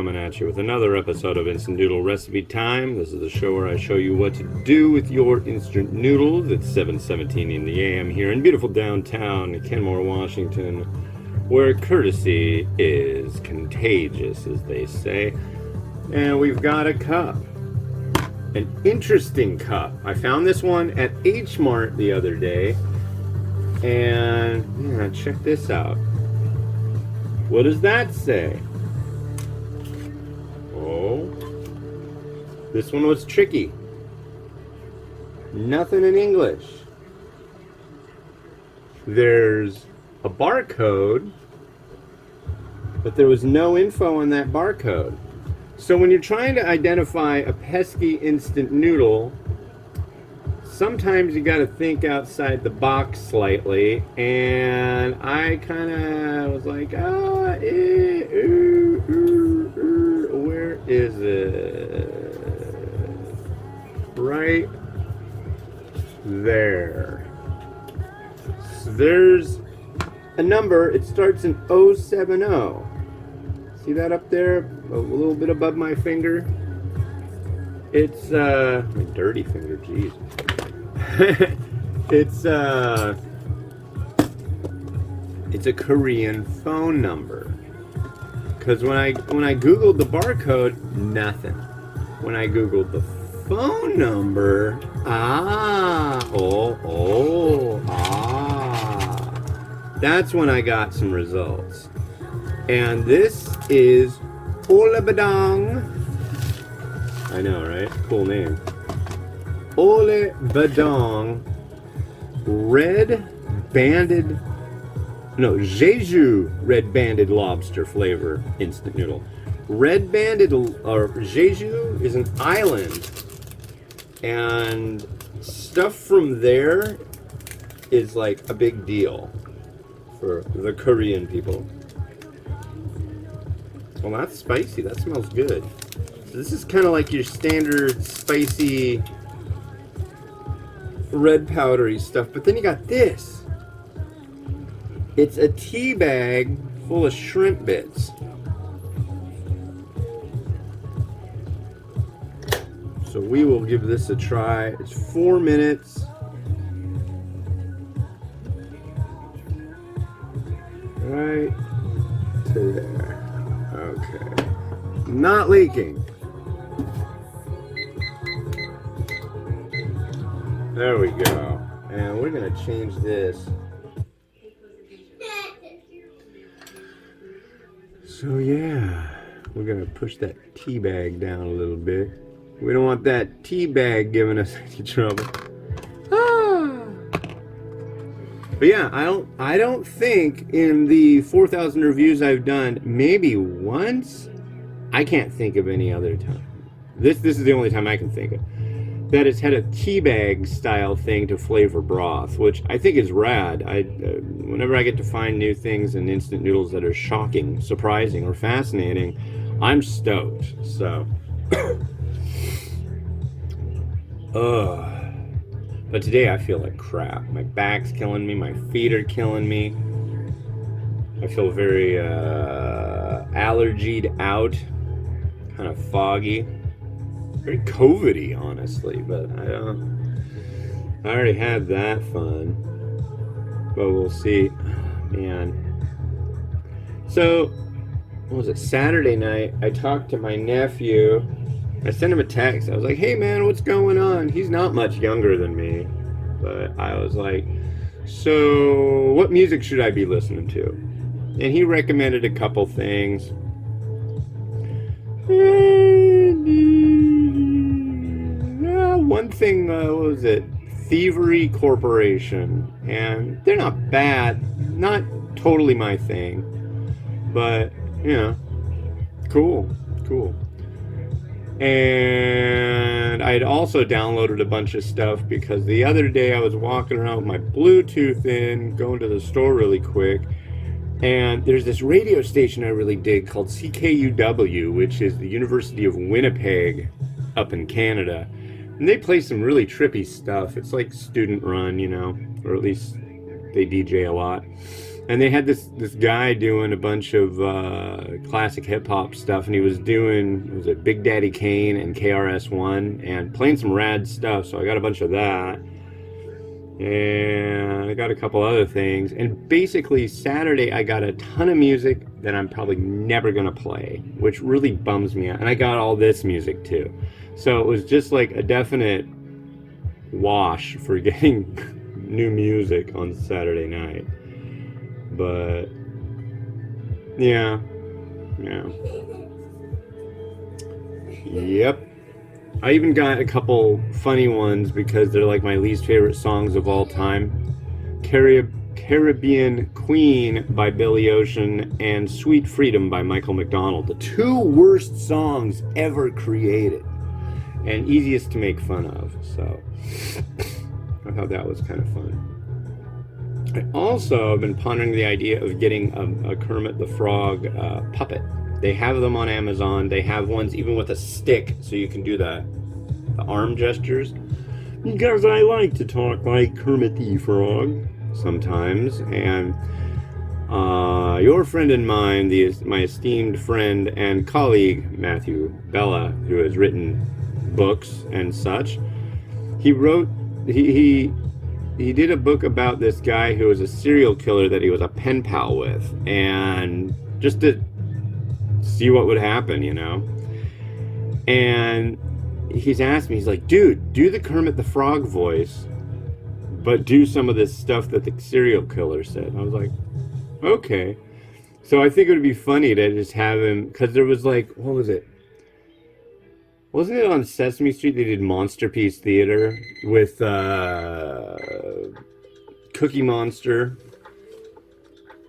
coming at you with another episode of Instant Noodle Recipe Time. This is the show where I show you what to do with your instant noodles. It's 7:17 in the a.m. here in beautiful downtown Kenmore, Washington, where courtesy is contagious, as they say. And we've got a cup. An interesting cup. I found this one at H Mart the other day. And yeah, check this out. What does that say? Oh, this one was tricky. Nothing in English. There's a barcode, but there was no info on that barcode. So when you're trying to identify a pesky instant noodle, sometimes you got to think outside the box slightly, and I kind of was like, where is it? Right there. So there's a number. It starts in 070. See that up there? A little bit above my finger? It's, my dirty finger, jeez. It's a Korean phone number. Because when I googled the barcode, nothing. When I googled the phone number, that's when I got some results. And this is Ole Badong. I know, right? Cool name. Ole Badong Jeju red banded lobster flavor instant noodle. Red banded, or Jeju is an island, and stuff from there is like a big deal for the Korean people. Well, that's spicy. That smells good. So this is kind of like your standard spicy red powdery stuff, but then you got this. It's a tea bag full of shrimp bits. So we will give this a try. It's 4 minutes. Right to there. Okay. Not leaking. There we go. And we're going to change this. So yeah, we're going to push that tea bag down a little bit. We don't want that tea bag giving us any trouble. But yeah, I don't think in the 4,000 reviews I've done, maybe once, I can't think of any other time. This is the only time I can think of that it's had a teabag style thing to flavor broth, which I think is rad. Whenever I get to find new things in instant noodles that are shocking, surprising, or fascinating, I'm stoked. So, but today I feel like crap. My back's killing me. My feet are killing me. I feel very allergied out, kind of foggy. Very COVID-y, honestly, but I already had that fun, but we'll see. Man. So, what was it, Saturday night, I talked to my nephew. I sent him a text. I was like, hey man, what's going on? He's not much younger than me, but I was like, so what music should I be listening to? And he recommended a couple things. One thing, what was it? Thievery Corporation. And they're not bad. Not totally my thing. But, you know, cool. And I had also downloaded a bunch of stuff because the other day I was walking around with my Bluetooth in, going to the store really quick. And there's this radio station I really dig called CKUW, which is the University of Winnipeg up in Canada. And they play some really trippy stuff. It's like student run, you know, or at least they DJ a lot. And they had this guy doing a bunch of classic hip hop stuff, and he was doing, was it Big Daddy Kane and KRS-One, and playing some rad stuff. So I got a bunch of that, and I got a couple other things. And basically Saturday I got a ton of music that I'm probably never gonna play, which really bums me out. And I got all this music too, so it was just like a definite wash for getting new music on Saturday night. But yeah, yep. I even got a couple funny ones because they're like my least favorite songs of all time. Caribbean Queen by Billy Ocean and Sweet Freedom by Michael McDonald. The two worst songs ever created and easiest to make fun of. So I thought that was kind of fun. I also have been pondering the idea of getting a Kermit the Frog puppet. They have them on Amazon. They have ones even with a stick, so you can do the arm gestures. Because I like to talk like Kermit the Frog sometimes. And your friend and mine, my esteemed friend and colleague, Matthew Bella, who has written books and such, he did a book about this guy who was a serial killer that he was a pen pal with, and just to see what would happen, you know. And he's asked me, he's like, dude, do the Kermit the Frog voice, but do some of this stuff that the serial killer said. And I was like, okay. So I think it would be funny to just have him, because there was like, what was it? Wasn't it on Sesame Street they did Monster Piece Theater with Cookie Monster?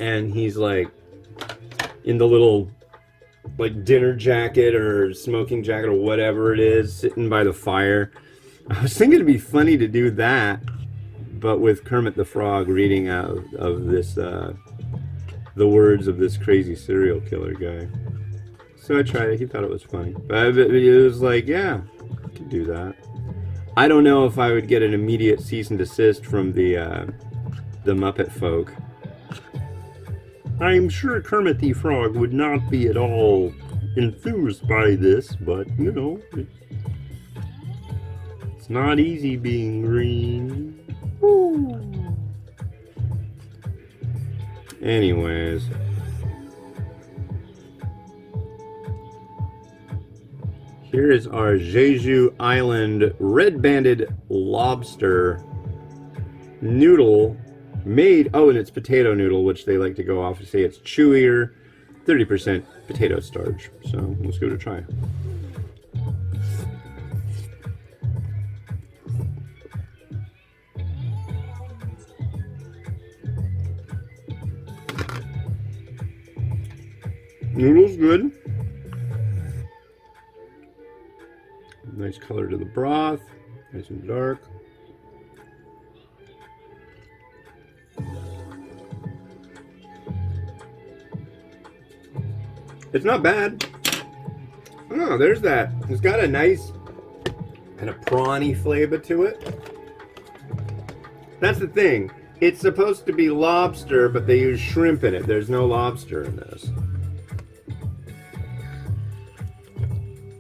And he's like in the little like dinner jacket or smoking jacket or whatever it is, sitting by the fire. I was thinking it'd be funny to do that, but with Kermit the Frog reading out of this, the words of this crazy serial killer guy. So I tried it. He thought it was funny. But it was like, yeah, I can do that. I don't know if I would get an immediate cease and desist from the Muppet folk. I'm sure Kermit the Frog would not be at all enthused by this, but, you know, it's not easy being green. Woo. Anyways. Here is our Jeju Island red-banded lobster noodle made, oh, and it's potato noodle, which they like to go off to say it's chewier, 30% potato starch. So let's give it a try. Noodle's good. Nice color to the broth, nice and dark. It's not bad. Oh, there's that. It's got a nice kind of prawny flavor to it. That's the thing. It's supposed to be lobster, but they use shrimp in it. There's no lobster in this.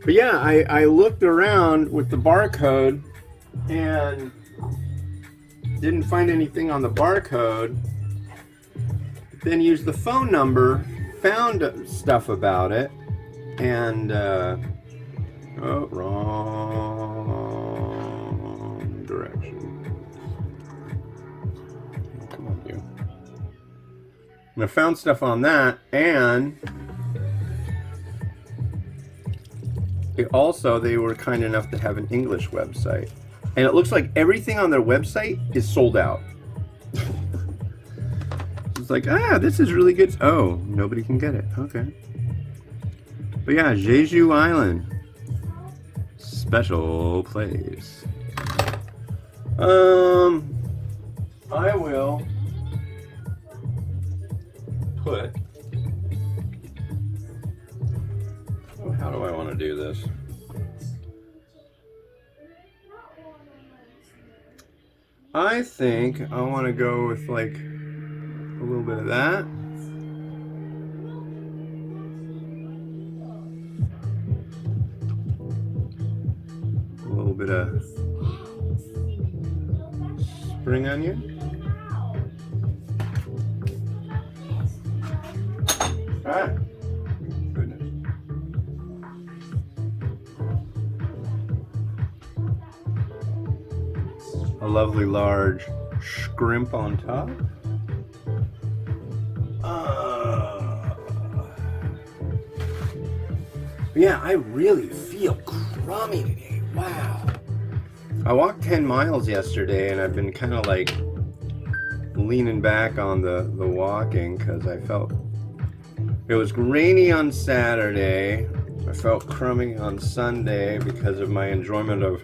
But yeah, I looked around with the barcode and didn't find anything on the barcode. Then used the phone number, found stuff about it, and oh, wrong direction. Come on, you. And I found stuff on that, and they were kind enough to have an English website. And it looks like everything on their website is sold out. It's like, this is really good. Oh, nobody can get it. Okay. But yeah, Jeju Island. Special place. I will put... How do I want to do this? I think I want to go with like A little bit of that. A little bit of spring onion. Ah, goodness. A lovely large shrimp on top. Yeah, I really feel crummy today. Wow. I walked 10 miles yesterday and I've been kind of like leaning back on the walking because I felt it was rainy on Saturday. I felt crummy on Sunday because of my enjoyment of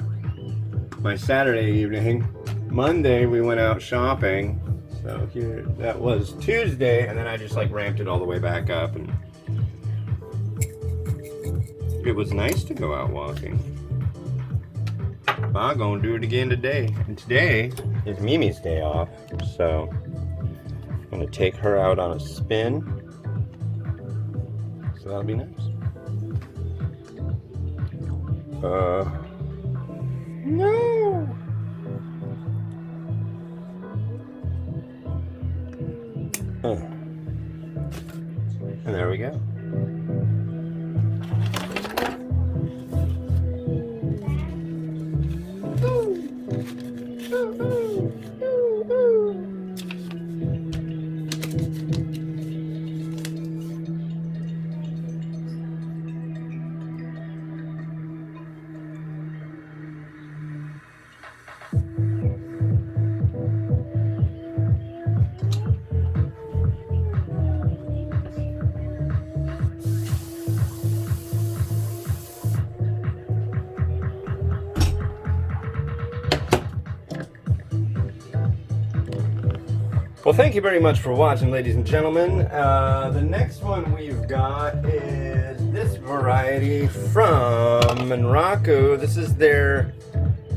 my Saturday evening. Monday we went out shopping. So here, that was Tuesday, and then I just like ramped it all the way back up, and it was nice to go out walking. But I'm gonna do it again today. And today is Mimi's day off, so I'm gonna take her out on a spin. So that'll be nice. No! And there we go. Well, thank you very much for watching, ladies and gentlemen. The next one we've got is this variety from Manraku. This is their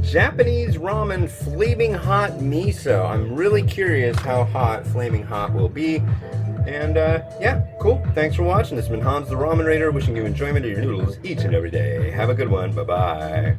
Japanese ramen flaming hot miso. I'm really curious how hot flaming hot will be. And yeah, cool. Thanks for watching. This has been Hans the Ramen Raider, wishing you enjoyment of your noodles each and every day. Have a good one. Bye-bye.